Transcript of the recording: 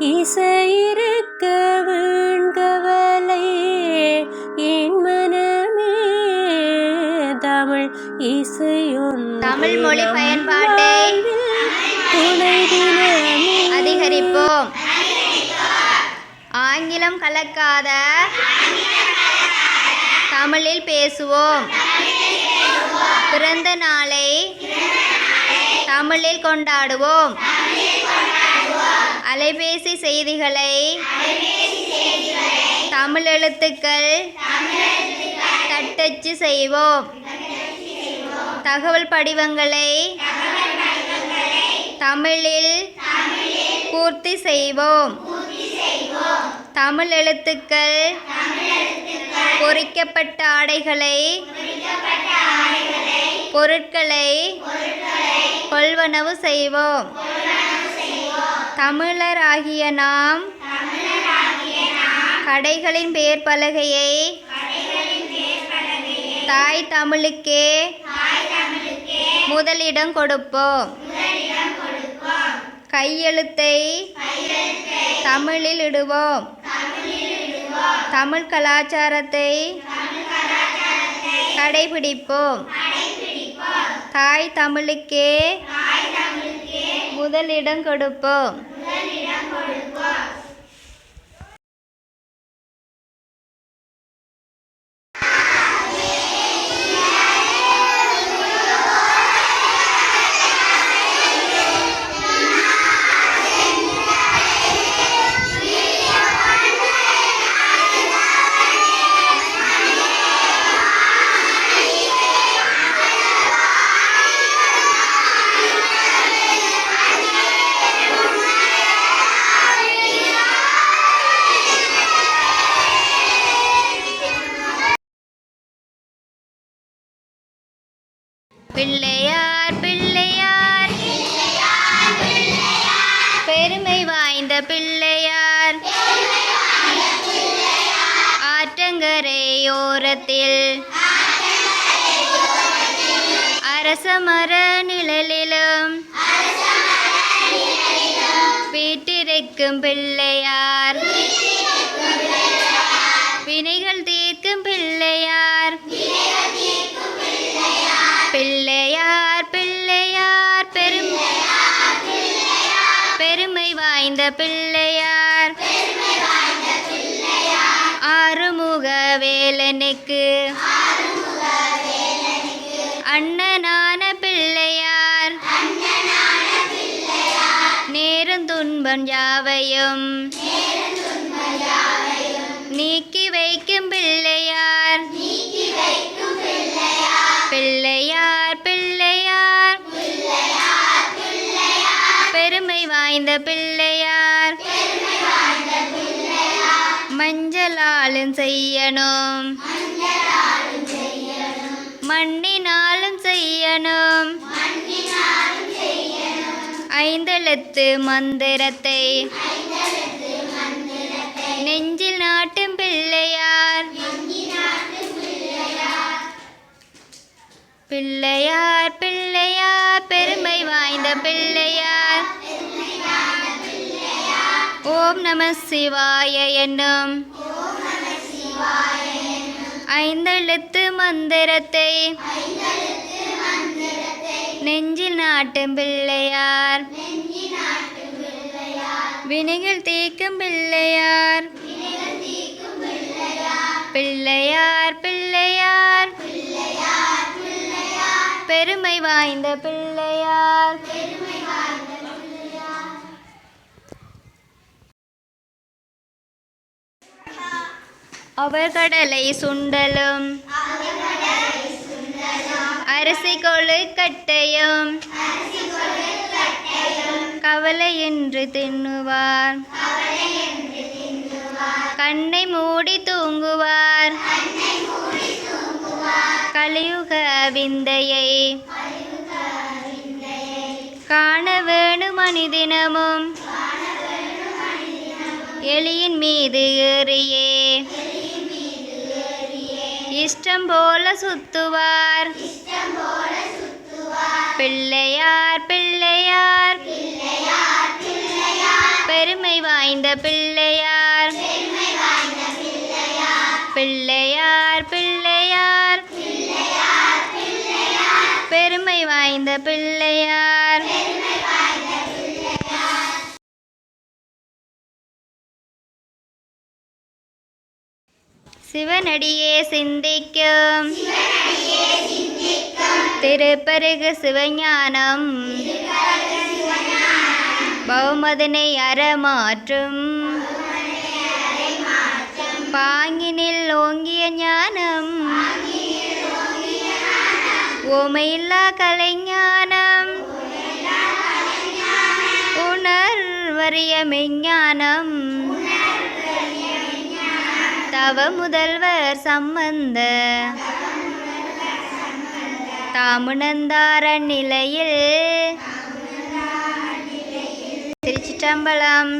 இசையிருக்க வீண்கவலை என் மனமே தமிழ் இசையொன்று. தமிழ் மொழி பயன்பாட்டை அதிகரிப்போம். ஆங்கிலம் கலக்காத தமிழில் பேசுவோம். பிறந்த நாளை தமிழில் கொண்டாடுவோம். அலைபேசி செய்திகளை தமிழ் எழுத்துக்கள் தட்டச்சு செய்வோம். தகவல் படிவங்களை தமிழில் பூர்த்தி செய்வோம். தமிழ் எழுத்துக்கள் பொறிக்கப்பட்ட ஆடைகளை பொருட்களை கொள்வனவு செய்வோம். தமிழர் ஆகிய நாம் கடைகளின் பெயர் பலகையை தாய் தமிழுக்கே முதலிடம் கொடுப்போம். கையெழுத்தை தமிழில் இடுவோம். தமிழ் கலாச்சாரத்தை கடைபிடிப்போம். தாய் தமிழுக்கே முதலிடம் கொடுப்போம். பிள்ளையார் பிள்ளையார் பெருமை வாய்ந்த பிள்ளையார் ஆற்றங்கரையோரத்தில் அரசமர நிழலிலும் வீட்டிருக்கும் பிள்ளையார் வினைகள் தீர்க்கும் பிள்ளையார். பிள்ளையார் பிள்ளையார் பெருமை வாய்ந்த பிள்ளையார் ஆறுமுக வேலனுக்கு அண்ணனான பிள்ளையார் நேரும் துன்பம் யாவையும் நீக்கி வைக்கும் பிள்ளையார். பிள்ளையார் பிள்ளையார் பெருமை வாய்ந்த பிள்ளையார் மஞ்சளாலும் செய்யணும் மண்ணினாலும் செய்யணும் ஐந்தெழுத்து மந்திரத்தை நெஞ்சில் நாட்டும் பிள்ளையார். பிள்ளையார் பிள்ளையார் பெருமை வாய்ந்த பிள்ளையார் ஓம் நம சிவாய என்னும் ஐந்தெழுத்து மந்திரத்தை நெஞ்சில் நாட்டும் பிள்ளையார் வினைகள் தீர்க்கும் பிள்ளையார். பிள்ளையார் பிள்ளையார் பெருமை வாய்ந்த பிள்ளையார். அவர் கடலை சுண்டலும் அரிசி கொழுக்கட்டையும் கவலை என்று தின்னுவார். கண்ணை மூடி தூங்குவார். கலியுக விந்தையை காண வேணும் அனுதினமும் எலியின் மீது ஏறியே இஷ்டம் போல சுத்துவார். பிள்ளையார் பிள்ளையார் பெருமை வாய்ந்த பிள்ளையார் பிள்ளையார் பிள்ளையார் பெருமை வாய்ந்த பிள்ளையார் சிவனடியே சிந்திக்கும் திருப்பருகு சிவஞானம் பௌமதனை அறமாற்றும் பாங்கினில் ஓங்கிய ஞானம் ஓமையில்லா கலைஞானம் உணர்வறிய மெஞ்ஞானம் தவ முதல்வர் சம்பந்த தாமுணர்ந்தார நிலையில் திருச்சிற்றம்பலம்.